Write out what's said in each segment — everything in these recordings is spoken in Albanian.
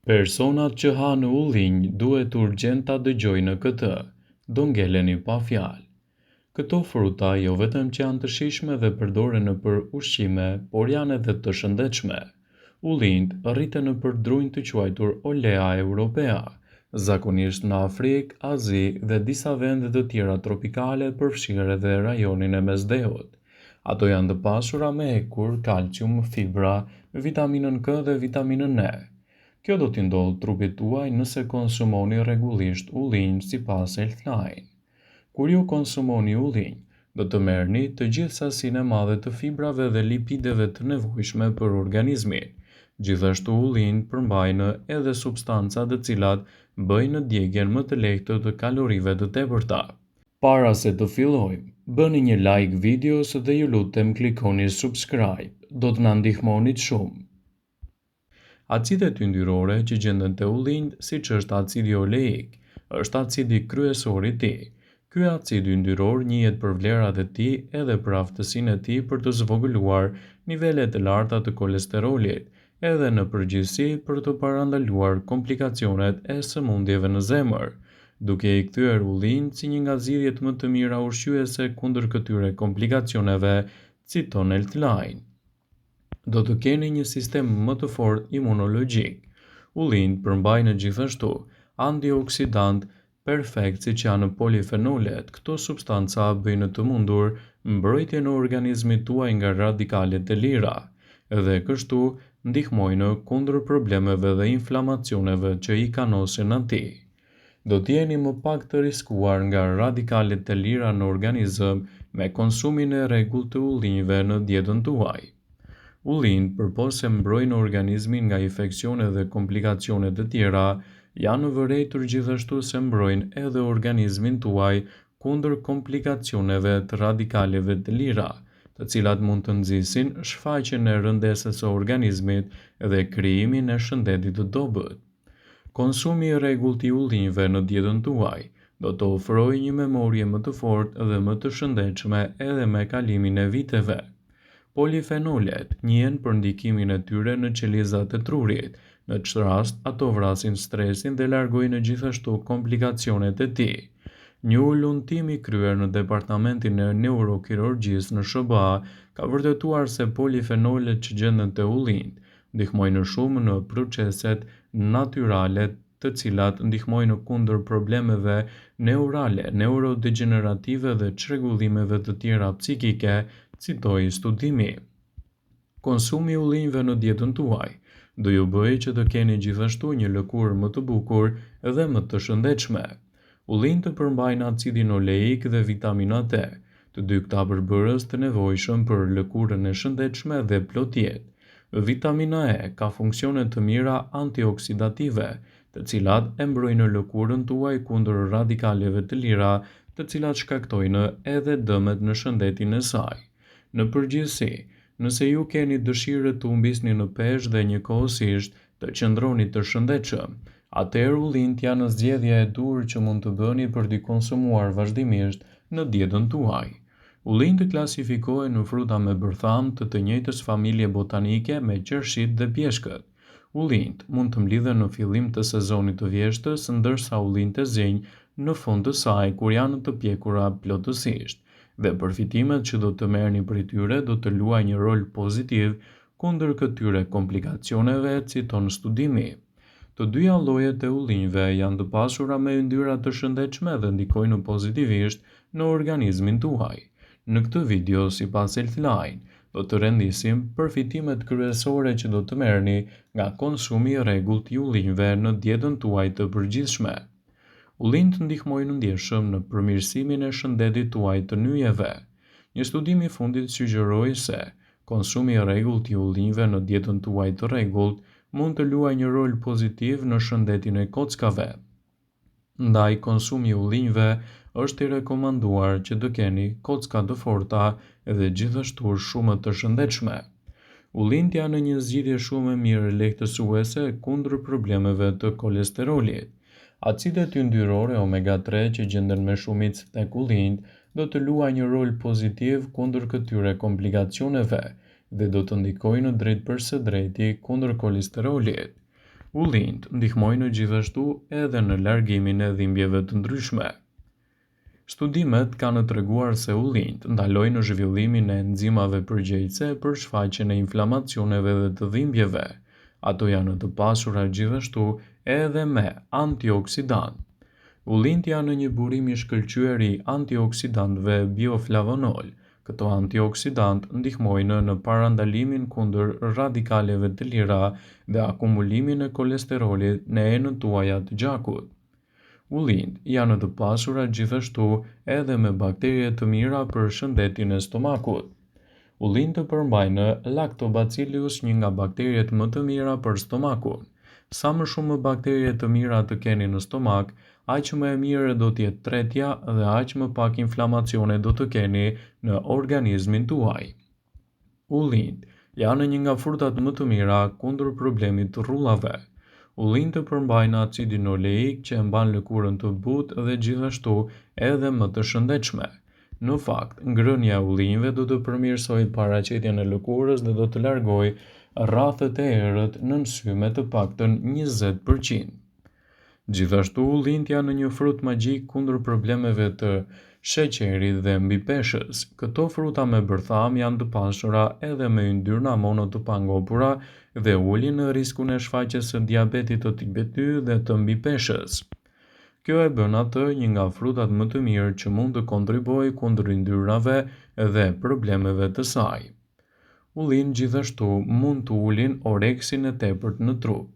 Personat që hanë ullinj duhet urgjent ta dëgjojnë këtë. Do ngeleni pa fjalë. Këto fruta jo vetëm që janë të shijshme dhe përdoren nëpër ushqime, por janë edhe të shëndetshme. Ullinjt rriten nëpër drujnë të quajtur Olea europea, zakonisht në Afrikë, Azi dhe disa vende të tjera tropikale, përfshirë edhe rajonin e Mesdheut. Ato janë të pasura me ekur, kalcium, fibra, vitaminën K dhe vitaminën E. Kjo do t'i ndodhë trupit tuaj nëse konsumoni rregullisht ullinj sipas Healthline. Kur ju konsumoni ullinj, do të merrni të gjithë sasinë e madhe të fibrave dhe lipideve të nevojshme për organizmin. Gjithashtu ullinjt përmbajnë edhe substanca të cilat bëjnë djegjen më të lehtë të kalorive të tepërta. Para se të fillojmë, bëni një like videos dhe ju lutem klikoni subscribe. Do të na ndihmonit shumë. Acidet yndyrore që gjenden te ullinjt, siç është acidi oleik, është acidi kryesor i tij. Ky acid yndyror njihet për vlerat e tij edhe për aftësinë e tij për të zvogëluar nivelet e larta të kolesterolit, edhe në përgjithësi për të parandaluar komplikacionet e sëmundjeve në zemër, duke i kthyer ullinjt si një nga zgjidhjet më të mira ushqyese kundër këtyre komplikacioneve, citon Healthline. Do të keni një sistem më të fortë imunologjik. Ullinjt përmbajnë gjithashtu antioksidant perfekt siç janë polifenolet. Këto substanca bëjnë të mundur mbrojtjen e organizmit tuaj nga radikalet e lira, edhe kështu ndihmojnë kundër problemeve dhe inflamacioneve që i kanosin atij. Do t'jeni më pak të riskuar nga radikalet e lira në organizëm me konsumin e rregullt të ullinjve në dietën tuaj. Ullinjt, përpos se mbrojnë organizmin nga infekcione dhe komplikacione të tjera, janë vërejtur gjithashtu se mbrojnë edhe organizmin tuaj kundër komplikacioneve të radikaleve të lira, të cilat mund të nxisin shfaqjen e rëndësisë së organizmit dhe krijimin e shëndetit të dobët. Konsumi i rregullt i ullinjve në dietën tuaj do të ofrojë një memorie më të fortë dhe më të shëndetshme edhe me kalimin e viteve. Polifenolet njihen për ndikimin e tyre në qelizat e trurit. Në çdo rast, ato vrasin stresin dhe largojnë gjithashtu komplikacionet e tij. Një uluntim i kryer në Departamentin e Neurokirurgjisë në SBA ka vërtetuar se polifenolet që gjenden te ullinjt ndihmojnë shumë në proceset natyrale të cilat ndihmojnë kundër problemeve neurale, neurodegenerative dhe çrregullimeve të tjera psikike, citoi studimi. Konsumi i ullinjve në dietën tuaj do ju bëjë që të keni gjithashtu një lëkurë më të bukur dhe më të shëndetshme. Ullinjt përmbajnë acidin oleik dhe vitaminat E, të dy këta përbërës të nevojshëm për lëkurën e shëndetshme dhe plot jetë. Vitamina E ka funksione të mira antioksidative, të cilat e mbrojnë lëkurën tuaj kundër radikaleve të lira, të cilat shkaktojnë edhe dëmet në shëndetin e saj. Në përgjithësi, nëse ju keni dëshirë të humbisni në peshë dhe njëkohësisht të qëndroni të shëndetshëm, atëherë ullinjt janë zgjedhja e dur që mund të bëni për t'i konsumuar vazhdimisht në dietën tuaj. Ullinjt klasifikohen në fruta me bërtham të njëjtës familje botanike me qershit dhe pjeshkët. Ullinjt mund të mlidhen në fillim të sezonit të vjeshtës, ndërsa ullinjt e zinj në fund të saj kur janë të pjekura plotësisht. Dhe përfitimet që do të merrni prej tyre do të luajë një rol pozitiv kundër këtyre komplikacioneve, citon studimi. Të dyja llojet e ullinjve janë të pasura me yndyra të shëndetshme dhe ndikojnë pozitivisht në organizmin tuaj. Në këtë video, sipas Healthline, do të rendisim përfitimet kryesore që do të merrni nga konsumi i rregullt i ullinjve në dietën tuaj të përgjithshme. Ullinjt ndihmojnë ndjeshëm në përmirësimin e shëndetit tuaj të nyjeve. Një studim i fundit sugjeroi se konsumi i rregullt i ullinjve në dietën tuaj të rregullt mund të luajë një rol pozitiv në shëndetin e kockave. Ndaj konsumi i ullinjve është i rekomanduar që të keni kocka të forta dhe gjithashtu shumë të shëndetshme. Ullinjt janë një zgjidhje shumë e mirë lehtësuese kundër problemeve të kolesterolit. Acidet yndyrore omega 3 që gjenden me shumicë tek ullinjt do të luajë një rol pozitiv kundër këtyre komplikacioneve dhe do të ndikojnë drejt për së drejti kundër kolesterolit. Ullint ndihmojnë gjithashtu edhe në largimin e dhimbjeve të ndryshme. Studimet kanë treguar se ullint ndalojnë zhvillimin e enzimave përgjegjëse për shfaqjen e inflamacioneve dhe të dhimbjeve. Ato janë të pasura gjithashtu edhe me antioksidant. Ullint janë një burim i shkëlqyer i antioksidantëve bioflavonol. Këto antioksidant ndihmojnë në parandalimin kundër radikaleve të lira dhe akumulimin e kolesterolit në enët tuaja të gjakut. Ullint janë të pasura gjithashtu edhe me bakterie të mira për shëndetin e stomakut. Ullint përmbajnë Lactobacillus, një nga bakteriet më të mira për stomakun. Sa më shumë bakterie të mira të keni në stomak, aq më e mirë do të jetë tretja dhe aq më pak inflamacione do të keni në organizmin tuaj. Ullint janë një nga frutat më të mira kundër problemit të rrullave. Ullint përmbajnë acidin oleik që e mban lëkurën të butë dhe gjithashtu edhe më të shëndetshme. Në fakt, ngrënia e ullinjve do të përmirësojë paraqitjen e lëkurës dhe do të largojë rrafet e errët nën sy me të paktën 20%. Gjithashtu, ullint janë një frut magjik kundër problemeve të sheqerit dhe mbipeshës. Këto fruta me bërtham janë të pasura edhe me yndyrna mono të pangopura dhe ulin në riskun e shfaqjes së diabetit të tipit 2 dhe të mbipeshës. Kjo e bën atë një nga frutat më të mirë që mund të kontribuojë kundër yndyrnave dhe problemeve të saj. Ullint gjithashtu mund të ulin oreksin e tepërt në trup.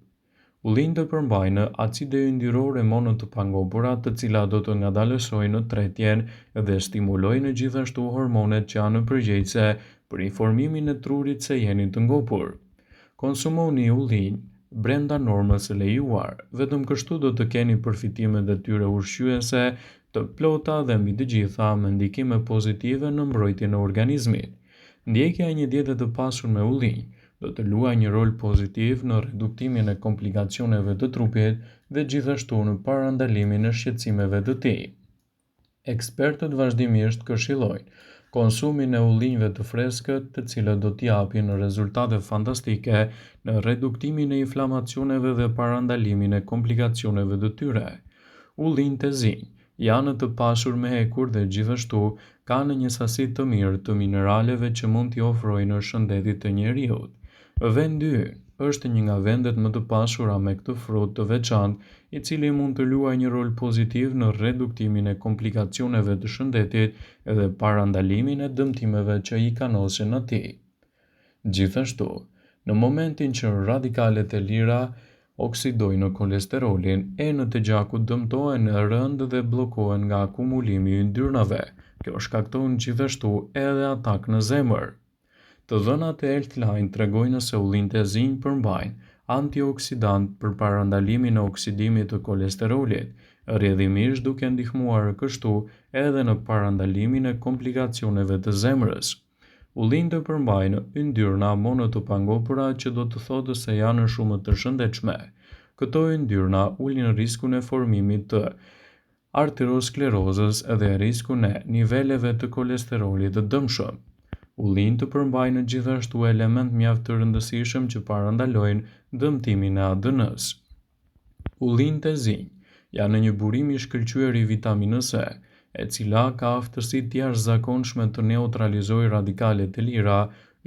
Ullint përmbajnë acide yndyrore mono të pangopura, të cilat do të ngadalësojnë tretjen dhe stimulojnë gjithashtu hormonet që janë përgjegjëse për informimin e trurit se jeni të ngopur. Konsumoni ullinj brenda normës së lejuar, vetëm kështu do të keni përfitimet e tyre ushqyese të plota dhe mbi të gjitha me ndikime pozitive në mbrojtjen e organizmit. Ndjekja e një diete të pasur me ullinj do të luajë një rol pozitiv në reduktimin e komplikacioneve të trupit dhe gjithashtu në parandalimin e shqetësimeve të tij. Ekspertët vazhdimisht këshillojnë konsumin e ullinjve të freskët, të cilët do t'i japin rezultate fantastike në reduktimin e inflamacioneve dhe parandalimin e komplikacioneve të tyre. Ullinjt e zinj janë të pasur me hekur dhe gjithashtu kanë një sasi të mirë të mineraleve që mund t'i ofrojnë shëndetit të njeriut. Vendi ynë është një nga vendet më të pasura me këtë frut të veçantë, i cili mund të luajë një rol pozitiv në reduktimin e komplikacioneve të shëndetit dhe parandalimin e dëmtimeve që i kanosen atij. Gjithashtu, në momentin që radikalet e lira oksidojnë kolesterolin, enët e gjakut dëmtohen rënd dhe bllokohen nga akumulimi i yndyrnave. Kjo shkakton gjithashtu edhe atak në zemër. Të dhënat e Healthline tregojnë se ullinjt e zinj përmbajnë antioksidant për parandalimin e oksidimit të kolesterolit, rrjedhimisht duke ndihmuar kështu edhe në parandalimin e komplikacioneve të zemrës. Ullinjt përmbajnë yndyrna mono të pangopura që do të thotë se janë shumë të shëndetshme. Këto yndyrna ulin riskun e formimit të arteriosklerozës dhe riskun e niveleve të kolesterolit të dëmshëm. Ullinjt përmbajnë gjithashtu element mjaft të rëndësishëm që parandalojnë dëmtimin e ADN-s. Ullinjt e zinj janë një burim i shkëlqyer i vitaminës C, e cila ka aftësi të jashtëzakonshme të neutralizojë radikalet e lira,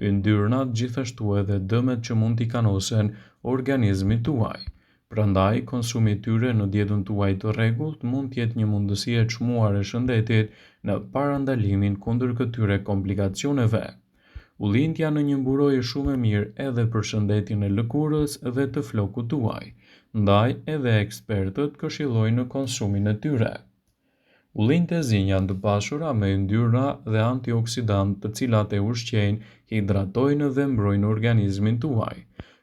yndyrnat, gjithashtu edhe dëmet që mund t'i kanosen organizmit tuaj. Prandaj, konsumi i tyre në dietën tuaj të rregullt mund të jetë një mundësi e çmuar e shëndetit në parandalimin kundër këtyre komplikacioneve. Ullinjt janë një mburojë shumë e mirë edhe për shëndetin e lëkurës dhe të flokut tuaj, ndaj edhe ekspertët këshillojnë konsumin e tyre. Ullinjt e zinj janë të pasura me yndyrna dhe antioksidant, të cilat e ushqejnë, hidratojnë dhe mbrojnë organizmin tuaj.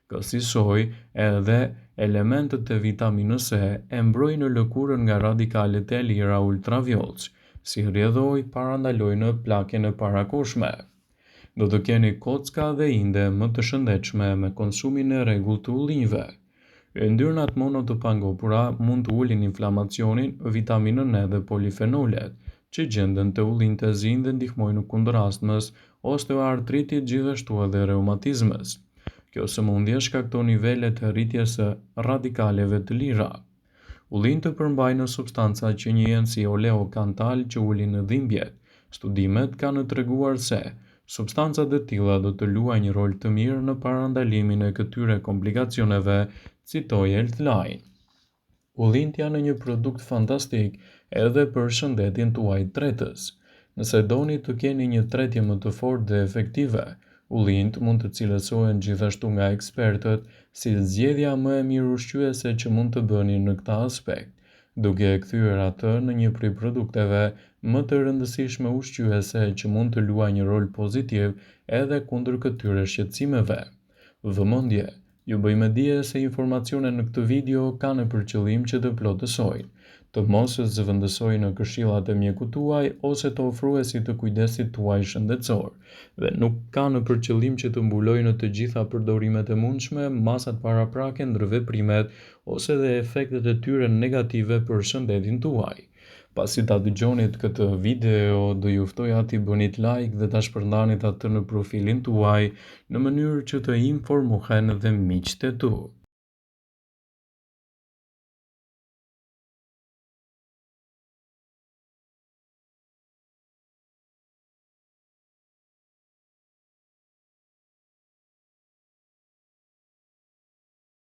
Kësaj edhe elementët e vitaminës C e mbrojnë lëkurën nga radikalet e lira ultravjollc, si rrjedhoj parandalojnë plakjen e parakoshme. Do të keni kocka dhe inde më të shëndetshme me konsumin e rregullt të ullinjve. Yndyrnat mono të pangopura mund të ulin inflamacionin, vitaminën E dhe polifenolet, që gjenden te ullinjt e zinj dhe ndihmojnë kundër astmës, osteoartritit, gjithashtu edhe reumatizmës. Kjo sëmundje shkakton nivele të rritjes së radikaleve të lira. Ullin të përmbajnë substanca që njihen si oleo-kantal që ulin në dhimbjet. Studimet kanë treguar se substancat e tilla do të luajnë një rol të mirë në parandalimin e këtyre komplikacioneve, citoi Healthline. Ullint janë një produkt fantastik edhe për shëndetin tuaj tretës. Nëse doni të keni një tretje më të fortë dhe efektive, ullint mund të cilësohen gjithashtu nga ekspertët si zgjedhja më e mirë ushqyese që mund të bëni në këtë aspekt, duke e kthyer atë në një prej produkteve më të rëndësishme ushqyese që mund të luajë një rol pozitiv edhe kundër këtyre shqetësimeve. Vëmendje, ju bëjmë dije se informacionet në këtë video kanë për qëllim që të plotësojnë, të mos zëvendësojnë në këshillat e mjekut tuaj ose të ofruesit të kujdesit tuaj shëndetësor, dhe nuk kanë për qëllim që të mbulojnë të gjitha përdorimet e mundshme, masat paraprake ndër veprimet ose dhe efektet e tyre negative për shëndetin tuaj. Pasi ta dëgjonit këtë video, do ju ftoja t'i bënit like dhe ta shpërndanit atë në profilin tuaj në mënyrë që të informohen edhe miqtë e tu.